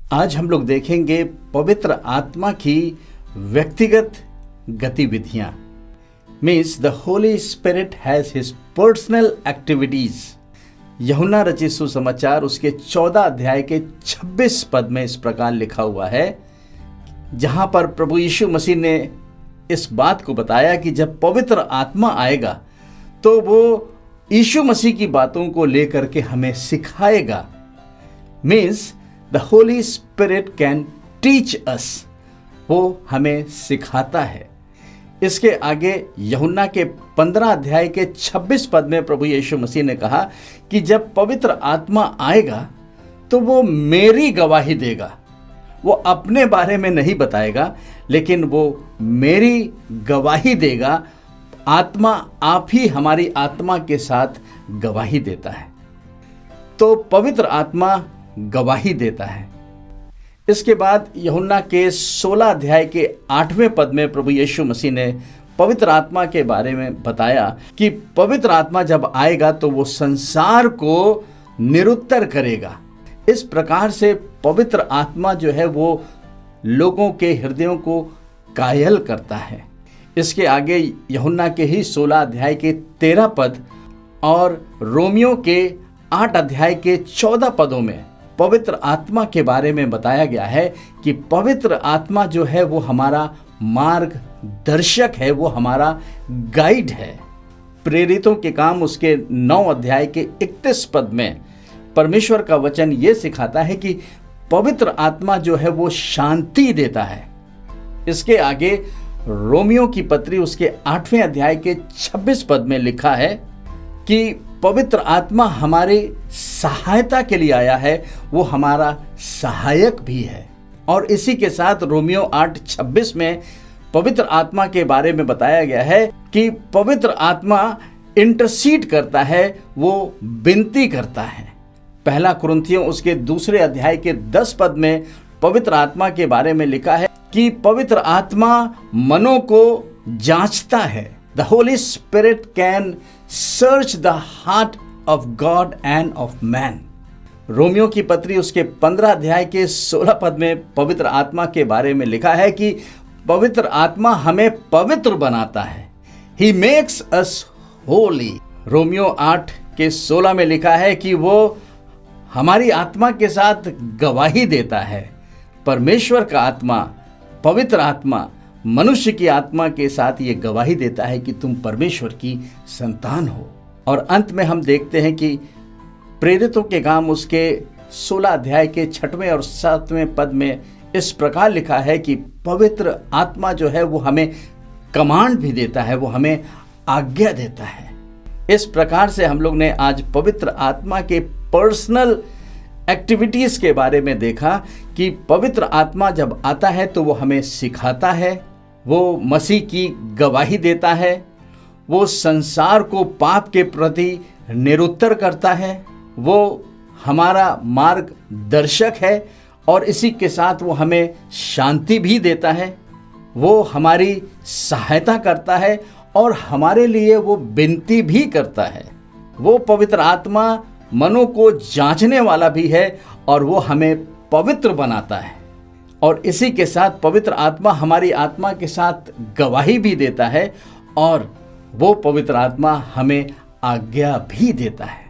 आज हम लोग देखेंगे पवित्र आत्मा की व्यक्तिगत गतिविधियां। Means the Holi spirit has his personal activities. यूहन्ना रचित सुसमाचार उसके 14 अध्याय के 26 पद में इस प्रकार लिखा हुआ है, जहां पर प्रभु यीशु मसीह ने इस बात को बताया कि जब पवित्र आत्मा आएगा तो वो यीशु मसीह की बातों को लेकर के हमें सिखाएगा। Means the Holi spirit can teach us, वो हमें सिखाता है। इसके आगे यूहन्ना के 15 अध्याय के 26 पद में प्रभु यीशु मसीह ने कहा कि जब पवित्र आत्मा आएगा तो वो मेरी गवाही देगा। वो अपने बारे में नहीं बताएगा, लेकिन वो मेरी गवाही देगा। आत्मा आप ही हमारी आत्मा के साथ गवाही देता है, तो पवित्र आत्मा गवाही देता है। इसके बाद यूहन्ना के 16 अध्याय के 8वें पद में प्रभु यीशु मसीह ने पवित्र आत्मा के बारे में बताया कि पवित्र आत्मा जब आएगा तो वो संसार को निरुत्तर करेगा। इस प्रकार से पवित्र आत्मा जो है वो लोगों के हृदयों को कायल करता है। इसके आगे यूहन्ना के ही 16 अध्याय के 13 पद और रोमियो के 8 अध्याय के 14 पदों में पवित्र आत्मा के बारे में बताया गया है कि पवित्र आत्मा जो है वो हमारा मार्गदर्शक है, वो हमारा गाइड है। प्रेरितों के काम उसके 9 अध्याय के 31 पद में परमेश्वर का वचन ये सिखाता है कि पवित्र आत्मा जो है वो शांति देता है। इसके आगे रोमियो की पत्री उसके 8वें अध्याय के 26 पद में लिखा है कि पवित्र आत्मा हमारी सहायता के लिए आया है, वो हमारा सहायक भी है। और इसी के साथ रोमियो 8:26 में पवित्र आत्मा के बारे में बताया गया है कि पवित्र आत्मा इंटरसीड करता है, वो विनती करता है। पहला कुरिन्थियों उसके 2 अध्याय के 10 पद में पवित्र आत्मा के बारे में लिखा है कि पवित्र आत्मा मनों को जांचता है। The Holi spirit can search the heart of God end of man. Romeo की पत्री उसके 15 अध्याय के 16 पद में पवित्र आत्मा के बारे में लिखा है कि पवित्र आत्मा हमें पवित्र बनाता है। He makes us Holi. Romeo 8 के 16 में लिखा है कि वो हमारी आत्मा के साथ गवाही देता है। परमेश्वर का आत्मा, पवित्र आत्मा मनुष्य की आत्मा के साथ ये गवाही देता है कि तुम परमेश्वर की संतान हो। और अंत में हम देखते हैं कि प्रेरितों के काम उसके 16 अध्याय के 6वें और 7वें पद में इस प्रकार लिखा है कि पवित्र आत्मा जो है वो हमें कमांड भी देता है, वो हमें आज्ञा देता है। इस प्रकार से हम लोग ने आज पवित्र आत्मा के पर्सनल एक्टिविटीज़ के बारे में देखा कि पवित्र आत्मा जब आता है तो वो हमें सिखाता है, वो मसीह की गवाही देता है, वो संसार को पाप के प्रति निरुत्तर करता है, वो हमारा मार्गदर्शक है और इसी के साथ वो हमें शांति भी देता है, वो हमारी सहायता करता है और हमारे लिए वो विनती भी करता है। वो पवित्र आत्मा मनों को जांचने वाला भी है और वो हमें पवित्र बनाता है। और इसी के साथ पवित्र आत्मा हमारी आत्मा के साथ गवाही भी देता है और वो पवित्र आत्मा हमें आज्ञा भी देता है।